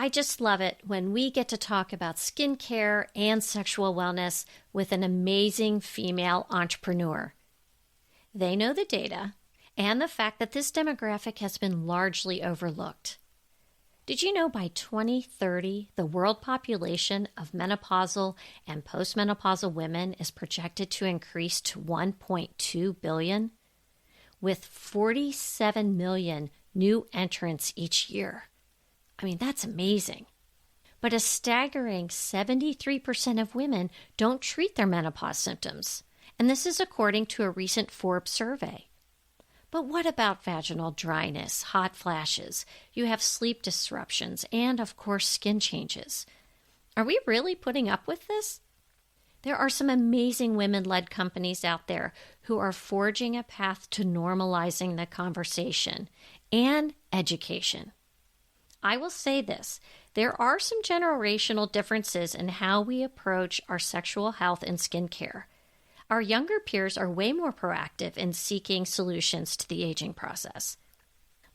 I just love it when we get to talk about skincare and sexual wellness with an amazing female entrepreneur. They know the data and the fact that this demographic has been largely overlooked. Did you know by 2030, the world population of menopausal and postmenopausal women is projected to increase to 1.2 billion, with 47 million new entrants each year? I mean, that's amazing. But a staggering 73% of women don't treat their menopause symptoms, and this is according to a recent Forbes survey. But what about vaginal dryness, hot flashes? You have sleep disruptions, and of course, skin changes. Are we really putting up with this? There are some amazing women-led companies out there who are forging a path to normalizing the conversation and education. I will say this, there are some generational differences in how we approach our sexual health and skincare. Our younger peers are way more proactive in seeking solutions to the aging process.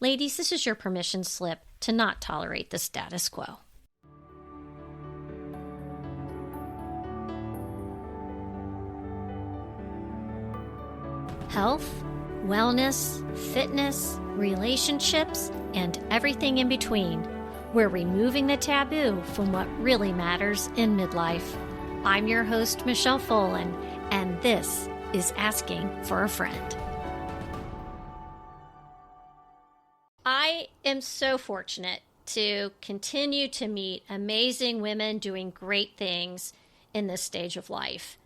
Ladies, this is your permission slip to not tolerate the status quo. Health, wellness, fitness, relationships, and everything in between. We're removing the taboo from what really matters in midlife. I'm your host, Michelle Folan, and this is Asking for a Friend. I am so fortunate to continue to meet amazing women doing great things in this stage of life.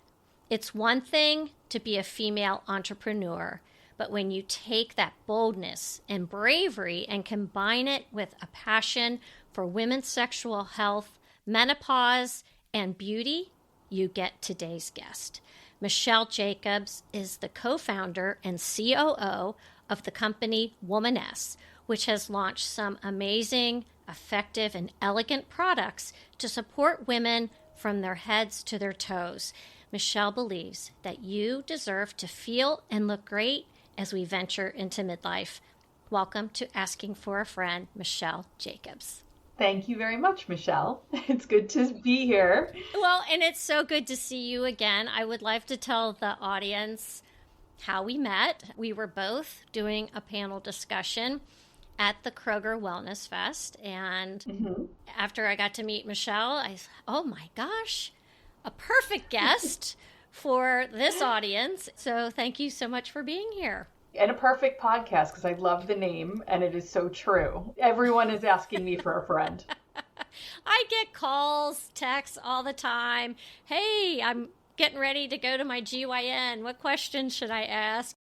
It's one thing to be a female entrepreneur, but when you take that boldness and bravery and combine it with a passion for women's sexual health, menopause, and beauty, you get today's guest. Michelle Jacobs is the co-founder and COO of the company Womaness, which has launched some amazing, effective, and elegant products to support women from their heads to their toes. Michelle believes that you deserve to feel and look great as we venture into midlife. Welcome to Asking for a Friend, Michelle Jacobs. Thank you very much, Michelle. It's good to be here. Well, and it's so good to see you again. I would like to tell the audience how we met. We were both doing a panel discussion at the Kroger Wellness Fest. And after I got to meet Michelle, I thought, oh my gosh, a perfect guest for this audience. So thank you so much for being here. And a perfect podcast, because I love the name and it is so true. Everyone is asking me for a friend. I get calls, texts all the time. Hey, I'm getting ready to go to my GYN. What questions should I ask?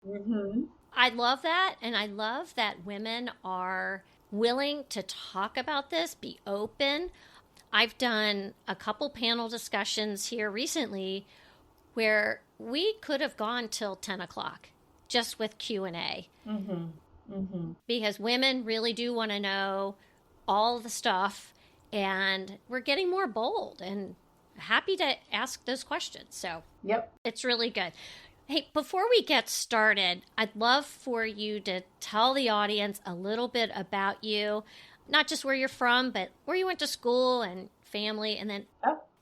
I love that. And I love that women are willing to talk about this, be open. I've done a couple panel discussions here recently where we could have gone till 10 o'clock just with Q&A. Because women really do want to know all the stuff, and we're getting more bold and happy to ask those questions. So it's really good. Hey, before we get started, I'd love for you to tell the audience a little bit about you, not just where you're from, but where you went to school and family, and then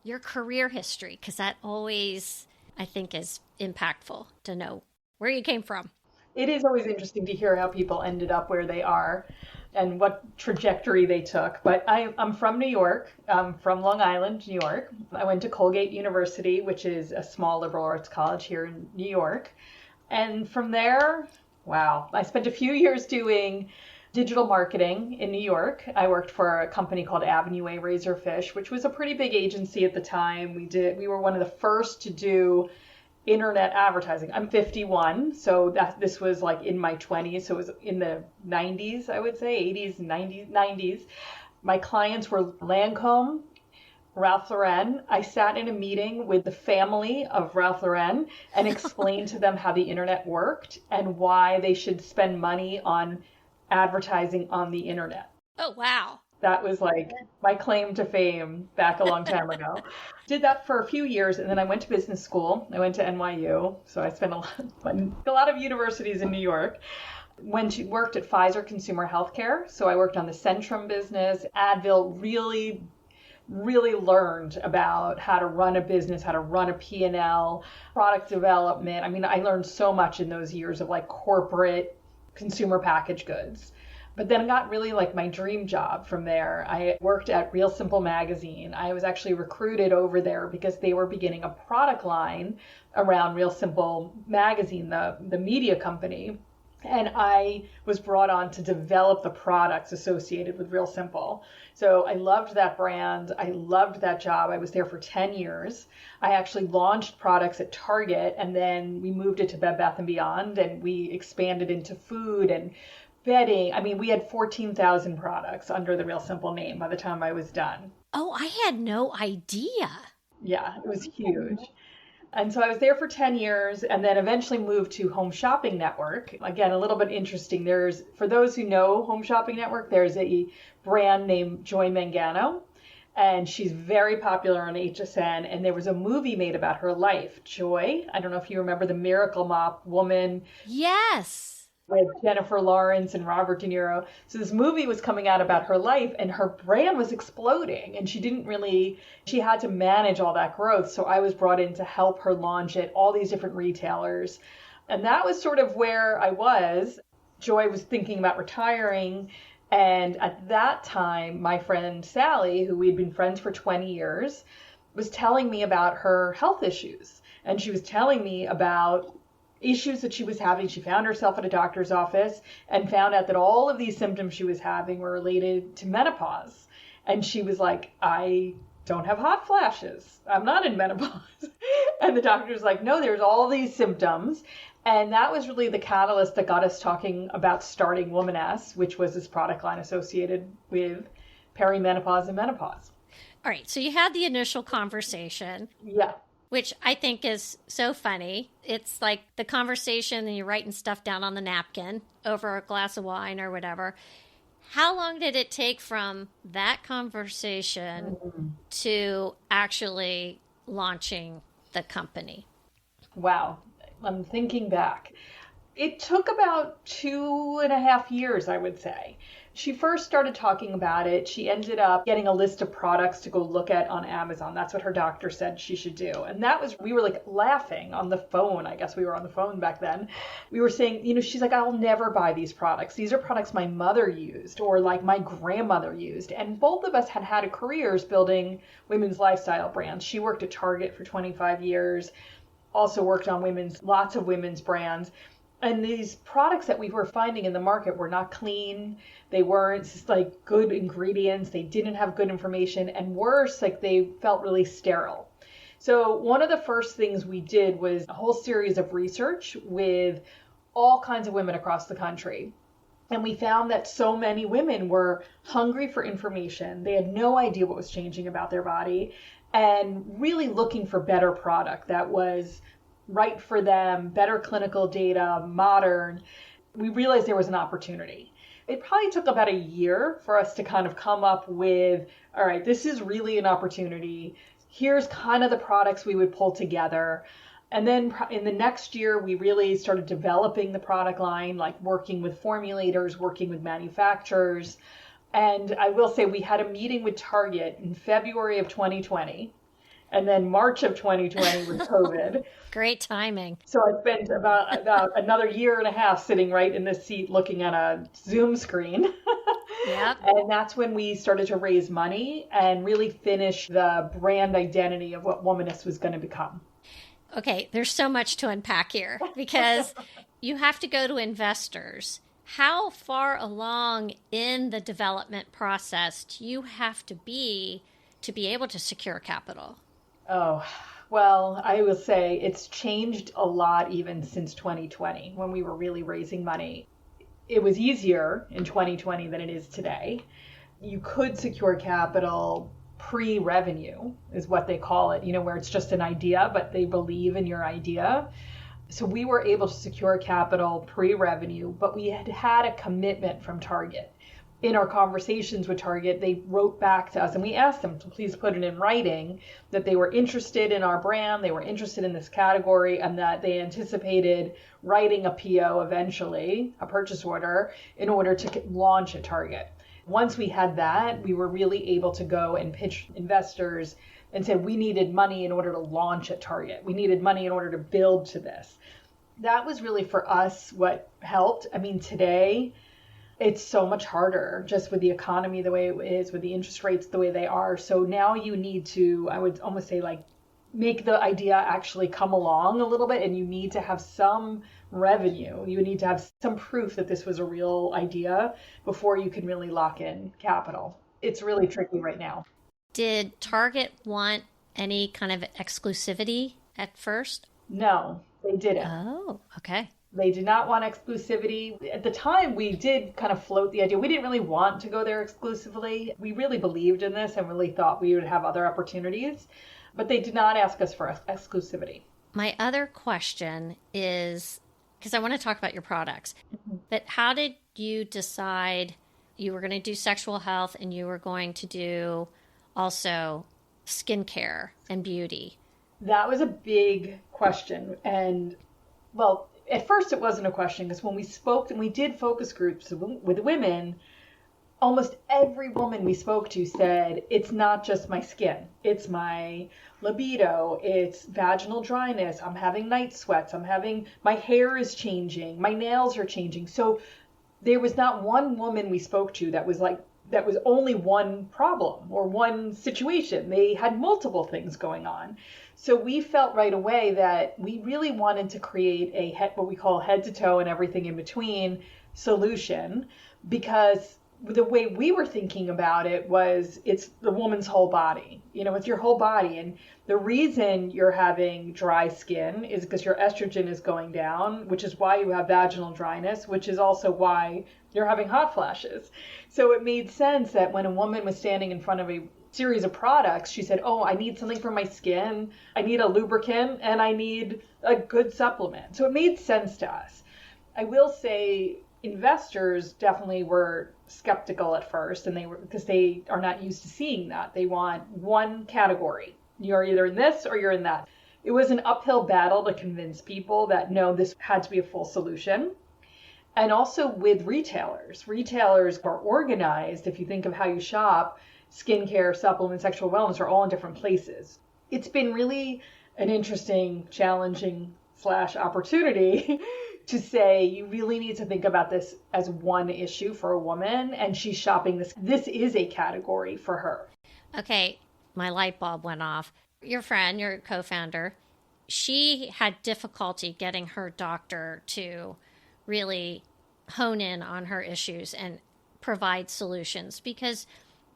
your career history, because that always, I think, is impactful to know where you came from. It is always interesting to hear how people ended up where they are and what trajectory they took. But I'm from New York. I'm from Long Island, New York. I went to Colgate University, which is a small liberal arts college here in New York. And from there, I spent a few years doing digital marketing in New York. I worked for a company called Avenue A Razorfish, which was a pretty big agency at the time. We were one of the first to do internet advertising. I'm 51, so this was like in my 20s, so it was in the 90s, I would say, 80s, 90s. My clients were Lancome, Ralph Lauren. I sat in a meeting with the family of Ralph Lauren and explained to them how the internet worked and why they should spend money on advertising on the internet. Oh, wow. That was like my claim to fame back a long time ago. Did that for a few years, and then I went to business school. I went to NYU, so I spent a lot of universities in New York. Worked at Pfizer Consumer Healthcare. So I worked on the Centrum business. Advil, really learned about how to run a business, how to run a P&L, product development. I mean, I learned so much in those years of like corporate consumer packaged goods. But then I got really like my dream job from there. I worked at Real Simple magazine. I was actually recruited over there because they were beginning a product line around Real Simple magazine, the media company. And I was brought on to develop the products associated with Real Simple. So I loved that brand. I loved that job. I was there for 10 years. I actually launched products at Target, and then we moved it to Bed Bath & Beyond, and we expanded into food and bedding. I mean, we had 14,000 products under the Real Simple name by the time I was done. Oh, I had no idea. Yeah, it was huge. And so I was there for 10 years and then eventually moved to Home Shopping Network. Again, a little bit interesting. For those who know Home Shopping Network, there's a brand named Joy Mangano, and she's very popular on HSN. And there was a movie made about her life. Joy, I don't know if you remember the Miracle Mop woman. Yes. With Jennifer Lawrence and Robert De Niro. So this movie was coming out about her life, and her brand was exploding, and she had to manage all that growth. So I was brought in to help her launch it, all these different retailers. And that was sort of where I was. Joy was thinking about retiring. And at that time, my friend Sally, who we'd been friends for 20 years, was telling me about her health issues. And she was telling me about issues that she was having. She found herself at a doctor's office and found out that all of these symptoms she was having were related to menopause. And she was like, I don't have hot flashes. I'm not in menopause. And the doctor was like, no, there's all these symptoms. And that was really the catalyst that got us talking about starting Womaness, which was this product line associated with perimenopause and menopause. All right. So you had the initial conversation. Yeah. Which I think is so funny. It's like the conversation and you're writing stuff down on the napkin over a glass of wine or whatever. How long did it take from that conversation to actually launching the company? Wow. I'm thinking back. It took about 2.5 years, I would say. She first started talking about it. She ended up getting a list of products to go look at on Amazon. That's what her doctor said she should do. And we were like laughing on the phone. I guess we were on the phone back then. We were saying, she's like, I'll never buy these products. These are products my mother used or like my grandmother used. And both of us had careers building women's lifestyle brands. She worked at Target for 25 years, also worked on lots of women's brands. And these products that we were finding in the market were not clean. They weren't just like good ingredients. They didn't have good information. And worse, like they felt really sterile. So one of the first things we did was a whole series of research with all kinds of women across the country. And we found that so many women were hungry for information. They had no idea what was changing about their body and really looking for better product that was right for them, better clinical data, modern. We realized there was an opportunity. It probably took about a year for us to kind of come up with, all right, this is really an opportunity. Here's kind of the products we would pull together. And then in the next year, we really started developing the product line, like working with formulators, working with manufacturers. And I will say we had a meeting with Target in February of 2020. And then March of 2020 with COVID. Great timing. So I spent about another year and a half sitting right in this seat looking at a Zoom screen. Yep. And that's when we started to raise money and really finish the brand identity of what Womaness was going to become. Okay, there's so much to unpack here because you have to go to investors. How far along in the development process do you have to be able to secure capital? Oh, well, I will say it's changed a lot even since 2020 when we were really raising money. It was easier in 2020 than it is today. You could secure capital pre-revenue is what they call it, where it's just an idea, but they believe in your idea. So we were able to secure capital pre-revenue, but we had a commitment from Target. in our conversations with Target, they wrote back to us and we asked them to please put it in writing that they were interested in our brand, they were interested in this category, and that they anticipated writing a PO eventually, a purchase order, in order to launch at Target. Once we had that, we were really able to go and pitch investors and said we needed money in order to launch at Target. We needed money in order to build to this. That was really for us what helped. I mean, today, it's so much harder just with the economy the way it is, with the interest rates the way they are. So now you need to, I would almost say, like, make the idea actually come along a little bit, and you need to have some revenue. You need to have some proof that this was a real idea before you can really lock in capital. It's really tricky right now. Did Target want any kind of exclusivity at first? No, they didn't. Oh, okay. They did not want exclusivity. At the time, we did kind of float the idea. We didn't really want to go there exclusively. We really believed in this and really thought we would have other opportunities, but they did not ask us for exclusivity. My other question is, because I want to talk about your products, but how did you decide you were going to do sexual health and you were going to do also skincare and beauty? That was a big question. And, well, at first it wasn't a question, because when we spoke and we did focus groups with women, almost every woman we spoke to said, it's not just my skin, it's my libido, it's vaginal dryness, I'm having night sweats, my hair is changing, my nails are changing. So there was not one woman we spoke to that was only one problem or one situation. They had multiple things going on. So we felt right away that we really wanted to create what we call head to toe and everything in between solution, because the way we were thinking about it was it's the woman's whole body. It's your whole body. And the reason you're having dry skin is because your estrogen is going down, which is why you have vaginal dryness, which is also why you're having hot flashes. So it made sense that when a woman was standing in front of a series of products, she said, oh, I need something for my skin, I need a lubricant, and I need a good supplement. So it made sense to us. I will say investors definitely were skeptical at first, and because they are not used to seeing that. They want one category. You're either in this or you're in that. It was an uphill battle to convince people that no, this had to be a full solution. And also with retailers. Retailers are organized. If you think of how you shop, skincare, supplements, sexual wellness are all in different places. It's been really an interesting, challenging / opportunity to say you really need to think about this as one issue for a woman, and she's shopping this. This is a category for her. Okay, my light bulb went off. Your friend, your co-founder, she had difficulty getting her doctor to really hone in on her issues and provide solutions, because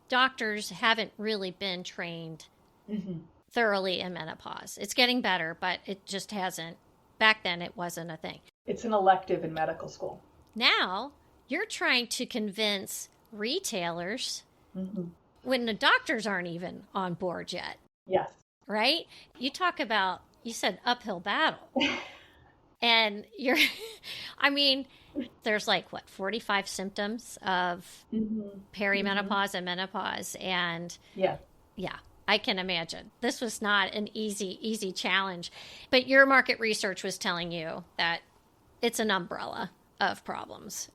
doctors haven't really been trained thoroughly in menopause. It's getting better, but it just hasn't. Back then, it wasn't a thing. It's an elective in medical school. Now, you're trying to convince retailers when the doctors aren't even on board yet. Yes. Right? You said uphill battle. And there's 45 symptoms of perimenopause and menopause. And yeah, I can imagine. This was not an easy challenge. But your market research was telling you that it's an umbrella of problems.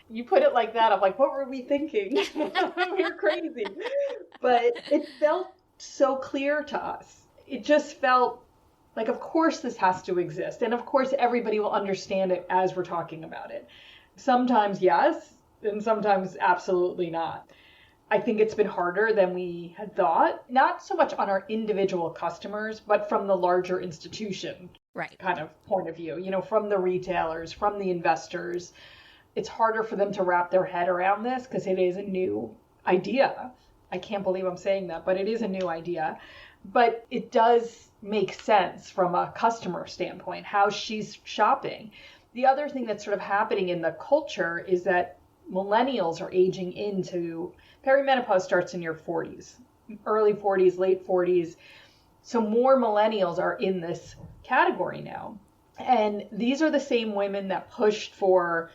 You put it like that. I'm like, what were we thinking? We're crazy. But it felt so clear to us. It just felt like, of course this has to exist. And of course everybody will understand it as we're talking about it. Sometimes yes, and sometimes absolutely not. I think it's been harder than we had thought, not so much on our individual customers, but from the larger institution kind of point of view, from the retailers, from the investors. It's harder for them to wrap their head around this because it is a new idea. I can't believe I'm saying that, but it is a new idea. But it does make sense from a customer standpoint, how she's shopping. The other thing that's sort of happening in the culture is that millennials are aging into perimenopause. Starts in your 40s, early 40s, late 40s. So more millennials are in this category now. And these are the same women that pushed for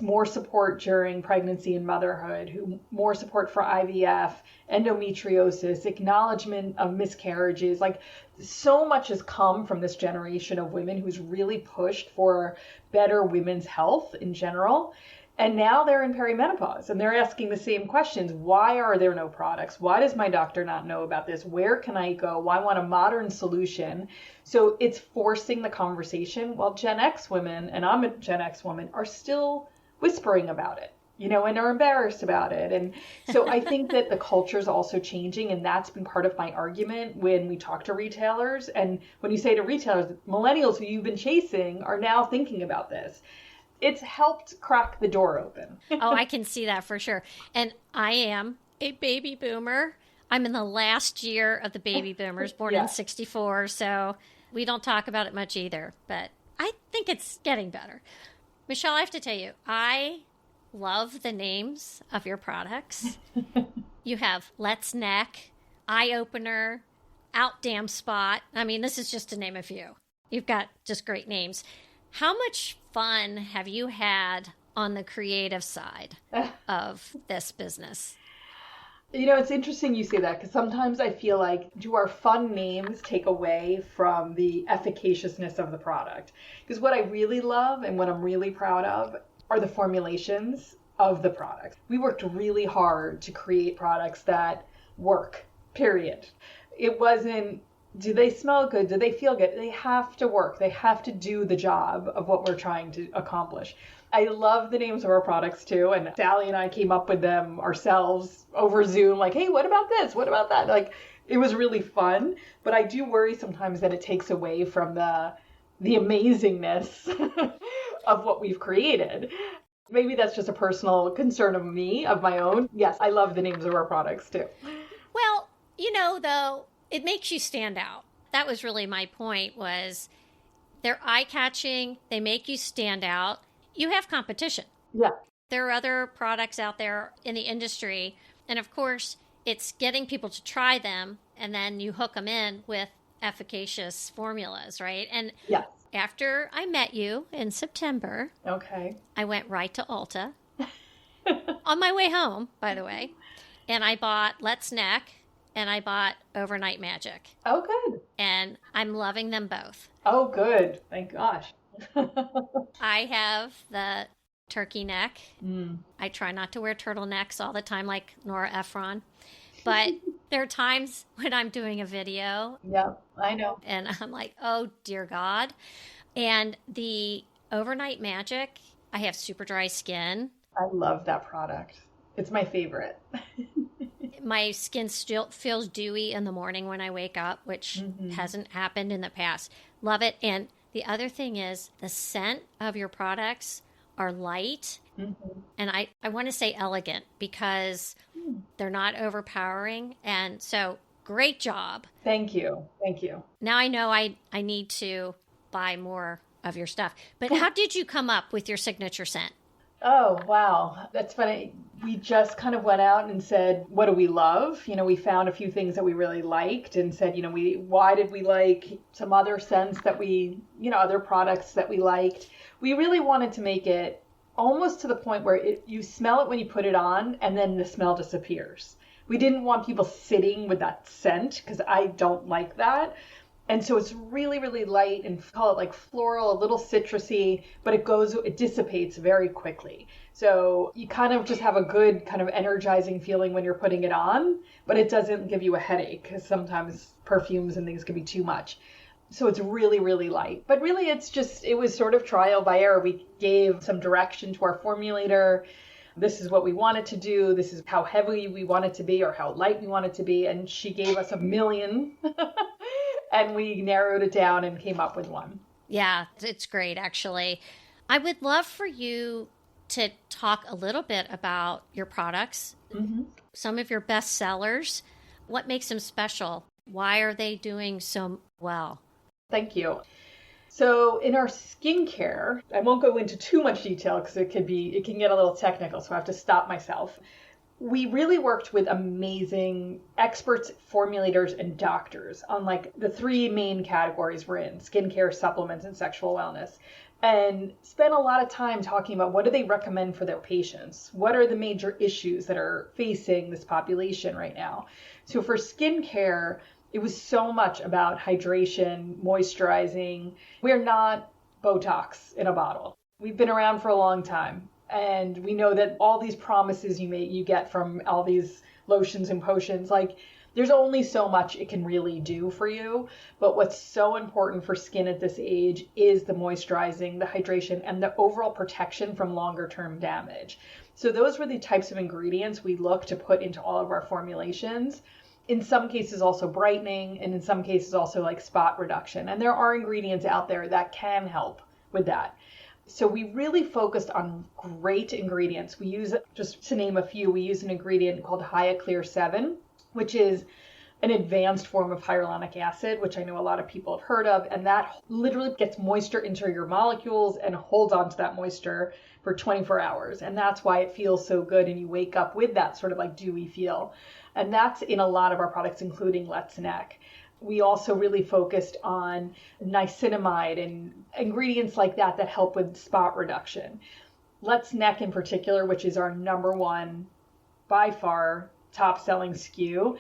more support during pregnancy and motherhood, more support for IVF, endometriosis, acknowledgement of miscarriages. Like, so much has come from this generation of women who's really pushed for better women's health in general. And now they're in perimenopause and they're asking the same questions. Why are there no products? Why does my doctor not know about this? Where can I go? Well, I want a modern solution. So it's forcing the conversation, while Gen X women, and I'm a Gen X woman, are still whispering about it, and are embarrassed about it. And so I think that the culture is also changing, and that's been part of my argument when we talk to retailers. And when you say to retailers, millennials who you've been chasing are now thinking about this. It's helped crack the door open. Oh, I can see that for sure. And I am a baby boomer. I'm in the last year of the baby boomers, born in 64. So we don't talk about it much either, but I think it's getting better. Michelle, I have to tell you, I love the names of your products. You have Let's Neck, Eye Opener, Out Damn Spot. I mean, this is just to name a few. You've got just great names. How much fun have you had on the creative side of this business? It's interesting you say that, because sometimes I feel like, do our fun names take away from the efficaciousness of the product? Because what I really love and what I'm really proud of are the formulations of the products. We worked really hard to create products that work, period. It wasn't, do they smell good? Do they feel good? They have to work. They have to do the job of what we're trying to accomplish. I love the names of our products too. And Sally and I came up with them ourselves over Zoom, like, hey, what about this? What about that? Like, it was really fun. But I do worry sometimes that it takes away from the amazingness of what we've created. Maybe that's just a personal concern of me, of my own. Yes, I love the names of our products too. Well, though, it makes you stand out. That was really my point, was they're eye-catching. They make you stand out. You have competition. Yeah. There are other products out there in the industry. And of course, it's getting people to try them, and then you hook them in with efficacious formulas, right? And yes. After I met you in September, okay, I went right to Ulta on my way home, by the way, and I bought Let's Neck and I bought Overnight Magic. Oh, good. And I'm loving them both. Oh, good. Thank gosh. I have the turkey neck. I try not to wear turtlenecks all the time like Nora Ephron. But there are times when I'm doing a video. Yeah, I know. And I'm like, oh, dear God. And the Overnight Magic, I have super dry skin. I love that product. It's my favorite. My skin still feels dewy in the morning when I wake up, which hasn't happened in the past. Love it. And the other thing is the scent of your products are light. And I want to say elegant, because they're not overpowering. And so great job. Thank you. Thank you. Now I know I need to buy more of your stuff. But how did you come up with your signature scent? Oh, wow. That's funny. We just kind of went out and said, what do we love? We found a few things that we really liked and said, why did we like some other scents that we, other products that we liked. We really wanted to make it almost to the point where you smell it when you put it on and then the smell disappears. We didn't want people sitting with that scent, because I don't like that. And so it's really, really light, and call it like floral, a little citrusy, but it dissipates very quickly. So you kind of just have a good kind of energizing feeling when you're putting it on, but it doesn't give you a headache, because sometimes perfumes and things can be too much. So it's really, really light. But really it was sort of trial by error. We gave some direction to our formulator. This is what we wanted to do. This is how heavy we want it to be, or how light we want it to be. And she gave us 1 million. And we narrowed it down and came up with one. Yeah, it's great, actually. I would love for you to talk a little bit about your products, some of your best sellers. What makes them special? Why are they doing so well? Thank you. So in our skincare, I won't go into too much detail because it can get a little technical, so I have to stop myself. We really worked with amazing experts, formulators, and doctors on like the 3 main categories we're in: skincare, supplements, and sexual wellness. and spend a lot of time talking about what do they recommend for their patients? What are the major issues that are facing this population right now? So for skincare, it was so much about hydration, moisturizing. We're not Botox in a bottle. We've been around for a long time. And we know that all these promises you get from all these lotions and potions, like there's only so much it can really do for you. But what's so important for skin at this age is the moisturizing, the hydration, and the overall protection from longer term damage. So those were the types of ingredients we look to put into all of our formulations. In some cases also brightening, and in some cases also like spot reduction. And there are ingredients out there that can help with that. So we really focused on great ingredients. We use, just to name a few, we use an ingredient called Hyaclear 7, which is an advanced form of hyaluronic acid, which I know a lot of people have heard of. And that literally gets moisture into your molecules and holds onto that moisture for 24 hours. And that's why it feels so good. And you wake up with that sort of like dewy feel. And that's in a lot of our products, including Let's Neck. We also really focused on niacinamide and ingredients like that help with spot reduction. Let's Neck in particular, which is our number one, by far, top selling SKU.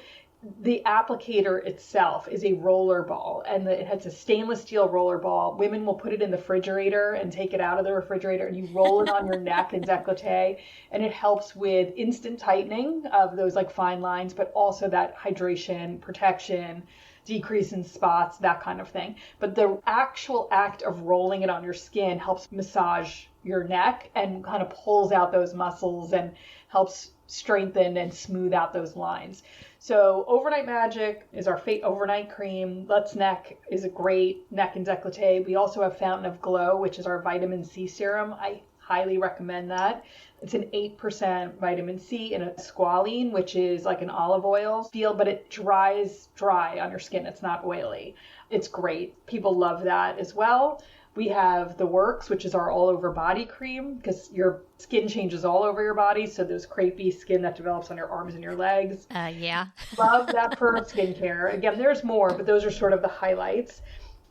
The applicator itself is a roller ball, and it has a stainless steel roller ball. Women will put it in the refrigerator and take it out of the refrigerator, and you roll it on your neck and décolleté, and it helps with instant tightening of those like fine lines, but also that hydration, protection, decrease in spots, that kind of thing. But the actual act of rolling it on your skin helps massage your neck and kind of pulls out those muscles and helps strengthen and smooth out those lines. So Overnight Magic is our overnight cream. Let's Neck is a great neck and décolleté. We also have Fountain of Glow, which is our vitamin C serum. I highly recommend that. It's an 8% vitamin C in a squalene, which is like an olive oil feel, but it dries dry on your skin. It's not oily. It's great. People love that as well. We have the Works, which is our all over body cream, because your skin changes all over your body. So there's crepey skin that develops on your arms and your legs. Yeah. Love that for skincare. Again, there's more, but those are sort of the highlights.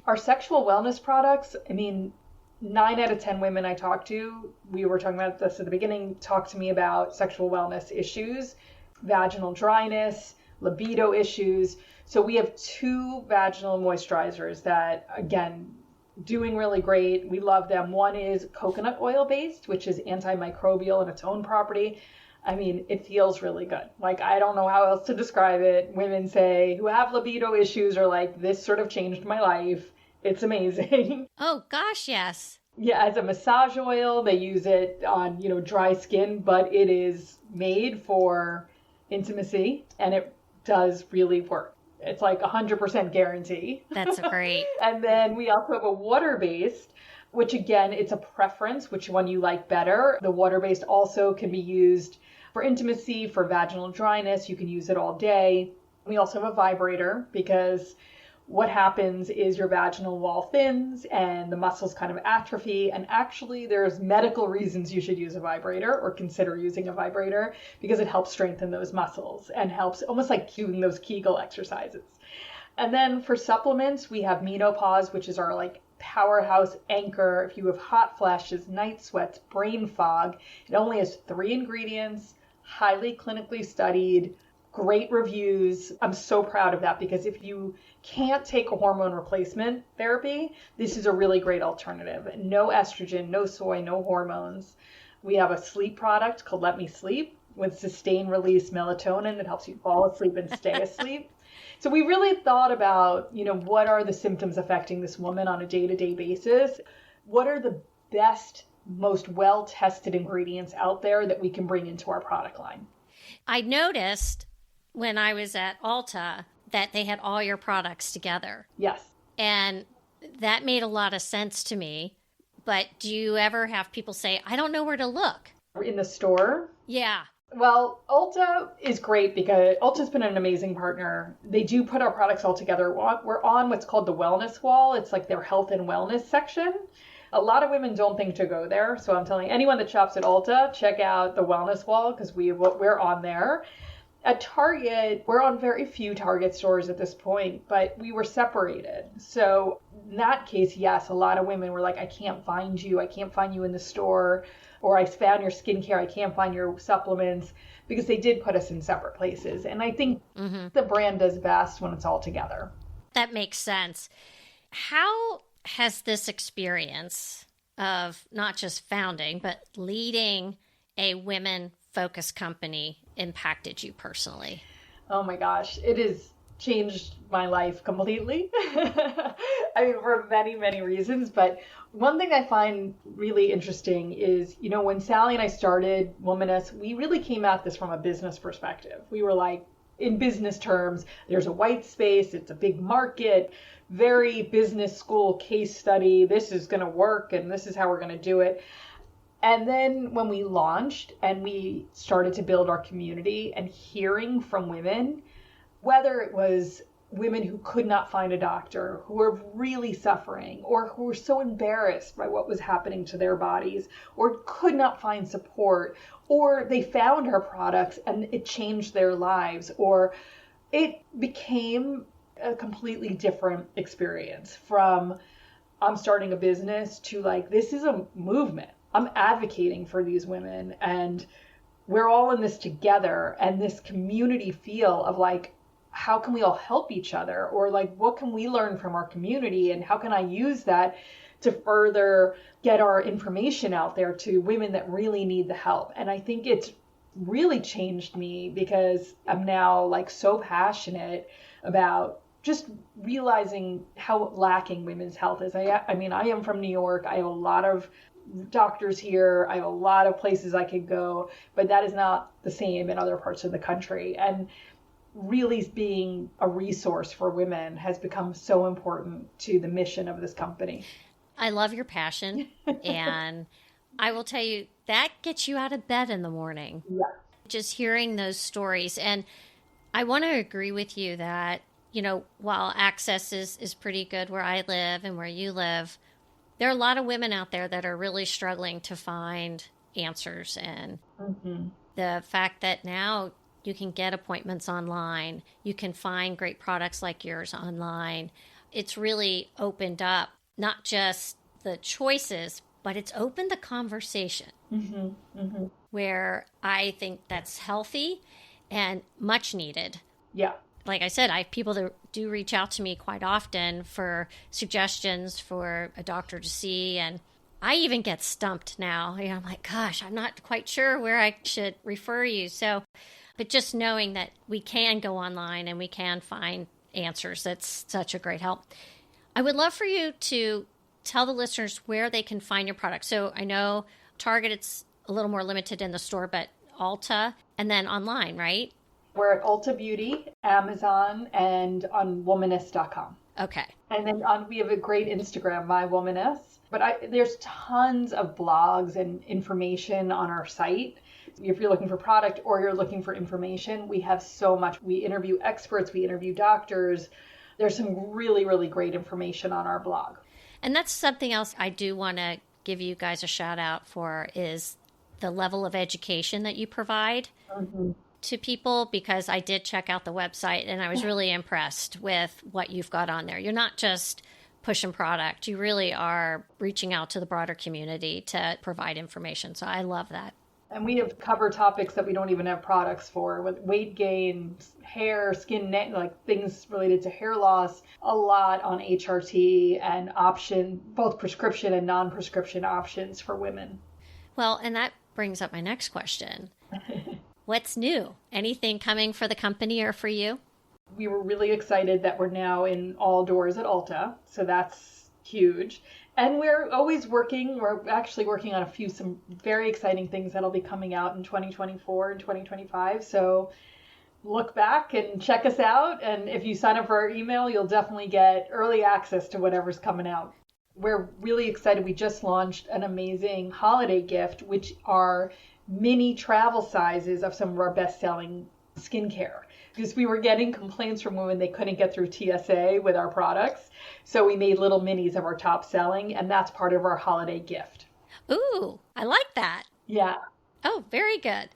Our sexual wellness products, I mean, 9 out of 10 women I talk to, we were talking about this at the beginning, talk to me about sexual wellness issues, vaginal dryness, libido issues. So we have 2 vaginal moisturizers that, again, doing really great. We love them. One is coconut oil based, which is antimicrobial in its own property. I mean, it feels really good. Like, I don't know how else to describe it. Women say who have libido issues are like, this sort of changed my life. It's amazing. Oh, gosh, yes. Yeah, as a massage oil, they use it on, dry skin, but it is made for intimacy and it does really work. It's like 100% guarantee. That's great. And then we also have a water-based, which again, it's a preference, which one you like better. The water-based also can be used for intimacy, for vaginal dryness. You can use it all day. We also have a vibrator because what happens is your vaginal wall thins and the muscles kind of atrophy. And actually, there's medical reasons you should use a vibrator or consider using a vibrator because it helps strengthen those muscles and helps almost like doing those Kegel exercises. And then for supplements, we have Menopause, which is our like powerhouse anchor. If you have hot flashes, night sweats, brain fog, it only has 3 ingredients, highly clinically studied, great reviews. I'm so proud of that because if you can't take a hormone replacement therapy, this is a really great alternative. No estrogen, no soy, no hormones. We have a sleep product called Let Me Sleep with sustained release melatonin that helps you fall asleep and stay asleep. So we really thought about, what are the symptoms affecting this woman on a day-to-day basis? What are the best, most well-tested ingredients out there that we can bring into our product line? I noticed when I was at Ulta that they had all your products together. Yes. And that made a lot of sense to me. But do you ever have people say, I don't know where to look? In the store? Yeah. Well, Ulta is great because Ulta's been an amazing partner. They do put our products all together. We're on what's called the wellness wall. It's like their health and wellness section. A lot of women don't think to go there. So I'm telling anyone that shops at Ulta, check out the wellness wall because we're on there. At Target, we're on very few Target stores at this point, but we were separated. So in that case, yes, a lot of women were like, I can't find you. I can't find you in the store. Or I found your skincare. I can't find your supplements, because they did put us in separate places. And I think the brand does best when it's all together. That makes sense. How has this experience of not just founding, but leading a women-focused company impacted you personally? Oh my gosh, it has changed my life completely. I mean, for many, many reasons. But one thing I find really interesting is, when Sally and I started Womaness, we really came at this from a business perspective. We were like, in business terms, there's a white space, it's a big market, very business school case study. This is going to work and this is how we're going to do it. And then when we launched and we started to build our community and hearing from women, whether it was women who could not find a doctor, who were really suffering, or who were so embarrassed by what was happening to their bodies, or could not find support, or they found our products and it changed their lives, or it became a completely different experience from I'm starting a business to like, this is a movement. I'm advocating for these women and we're all in this together, and this community feel of like, how can we all help each other? Or like, what can we learn from our community? And how can I use that to further get our information out there to women that really need the help? And I think it's really changed me, because I'm now like so passionate about just realizing how lacking women's health is. I mean, I am from New York. I have a lot of doctors here. I have a lot of places I could go, but that is not the same in other parts of the country. And really being a resource for women has become so important to the mission of this company. I love your passion. And I will tell you, that gets you out of bed in the morning. Yeah. Just hearing those stories. And I want to agree with you that, while access is pretty good where I live and where you live, there are a lot of women out there that are really struggling to find answers. And the fact that now you can get appointments online, you can find great products like yours online. It's really opened up not just the choices, but it's opened the conversation where I think that's healthy and much needed. Yeah. Like I said, I have people that do reach out to me quite often for suggestions for a doctor to see. And I even get stumped now. I'm like, gosh, I'm not quite sure where I should refer you. But just knowing that we can go online and we can find answers, that's such a great help. I would love for you to tell the listeners where they can find your product. So I know Target, it's a little more limited in the store, but Ulta, and then online, right? We're at Ulta Beauty, Amazon, and on womaness.com. Okay. And then we have a great Instagram, My Womaness. But there's tons of blogs and information on our site. If you're looking for product or you're looking for information, we have so much. We interview experts, we interview doctors. There's some really, really great information on our blog. And that's something else I do want to give you guys a shout out for, is the level of education that you provide to people, because I did check out the website and I was really impressed with what you've got on there. You're not just pushing product. You really are reaching out to the broader community to provide information. So I love that. And we have covered topics that we don't even have products for, with weight gain, hair, skin, like things related to hair loss, a lot on HRT and both prescription and non-prescription options for women. Well, and that brings up my next question. What's new? Anything coming for the company or for you? We were really excited that we're now in all doors at Ulta. So that's huge. And we're always working. We're actually working on some very exciting things that'll be coming out in 2024 and 2025. So look back and check us out. And if you sign up for our email, you'll definitely get early access to whatever's coming out. We're really excited. We just launched an amazing holiday gift, which are mini travel sizes of some of our best-selling skincare. Because we were getting complaints from women they couldn't get through TSA with our products. So we made little minis of our top selling, and that's part of our holiday gift. Ooh, I like that. Yeah. Oh, very good.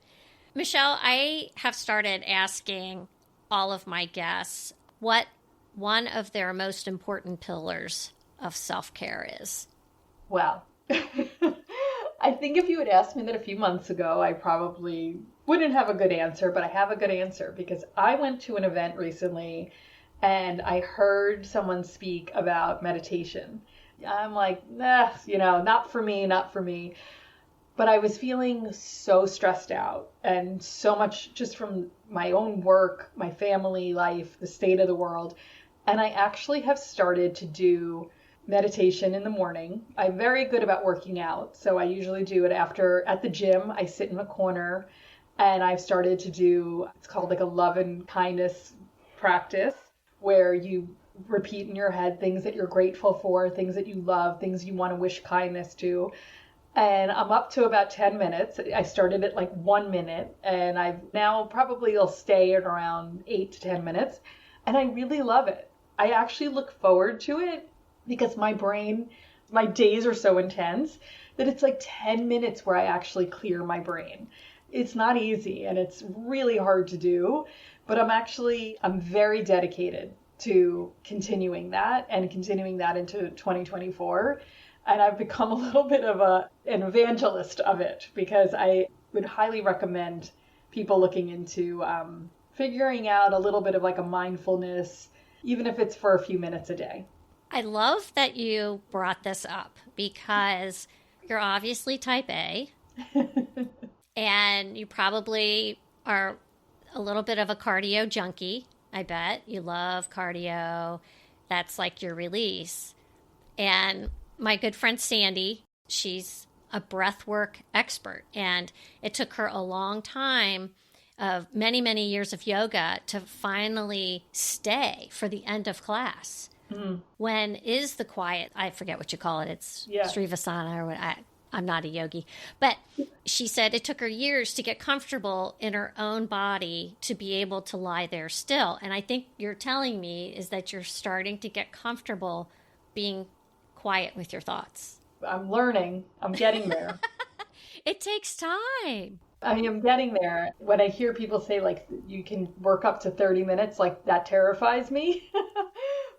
Michelle, I have started asking all of my guests what one of their most important pillars of self-care is? Well, I think if you had asked me that a few months ago, I probably wouldn't have a good answer, but I have a good answer because I went to an event recently and I heard someone speak about meditation. I'm like, nah, not for me, not for me. But I was feeling so stressed out and so much just from my own work, my family life, the state of the world. And I actually have started to do meditation in the morning. I'm very good about working out. So I usually do it after at the gym. I sit in a corner and I've started to do, it's called like a love and kindness practice where you repeat in your head things that you're grateful for, things that you love, things you want to wish kindness to. And I'm up to about 10 minutes. I started at like 1 minute and I've now probably will stay at around 8 to 10 minutes. And I really love it. I actually look forward to it because my brain, my days are so intense that it's like 10 minutes where I actually clear my brain. It's not easy and it's really hard to do, but I'm very dedicated to continuing that into 2024. And I've become a little bit of an evangelist of it because I would highly recommend people looking into figuring out a little bit of like a mindfulness, even if it's for a few minutes a day. I love that you brought this up because you're obviously type A and you probably are a little bit of a cardio junkie. I bet you love cardio. That's like your release. And my good friend Sandy, she's a breathwork expert, and it took her a long time of many, many years of yoga to finally stay for the end of class. Mm. When is the quiet? I forget what you call it. It's Srivasana or what. I'm not a yogi. But she said it took her years to get comfortable in her own body to be able to lie there still. And I think you're telling me is that you're starting to get comfortable being quiet with your thoughts. I'm learning. I'm getting there. It takes time. I mean, I'm getting there. When I hear people say, like, you can work up to 30 minutes, like, that terrifies me.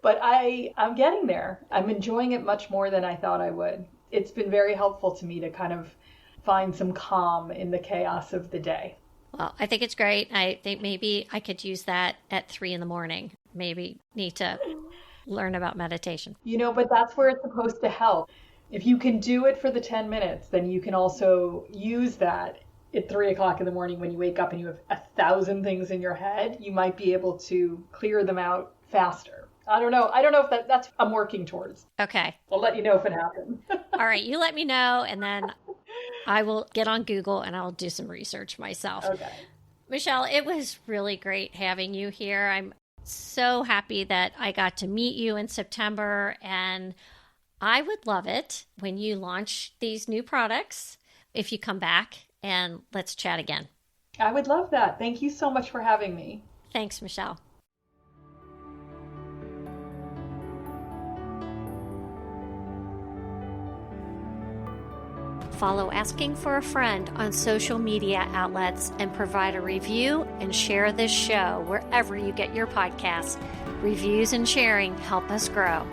But I'm getting there. I'm enjoying it much more than I thought I would. It's been very helpful to me to kind of find some calm in the chaos of the day. Well, I think it's great. I think maybe I could use that at 3 a.m. Maybe need to learn about meditation. But that's where it's supposed to help. If you can do it for the 10 minutes, then you can also use that at 3 o'clock in the morning when you wake up and you have 1,000 things in your head. You might be able to clear them out faster. I don't know if that's I'm working towards. Okay. I'll let you know if it happens. All right. You let me know, and then I will get on Google and I'll do some research myself. Okay. Michelle, it was really great having you here. I'm so happy that I got to meet you in September, and I would love it when you launch these new products if you come back and let's chat again. I would love that. Thank you so much for having me. Thanks, Michelle. Follow Asking for a Friend on social media outlets and provide a review and share this show wherever you get your podcasts. Reviews and sharing help us grow.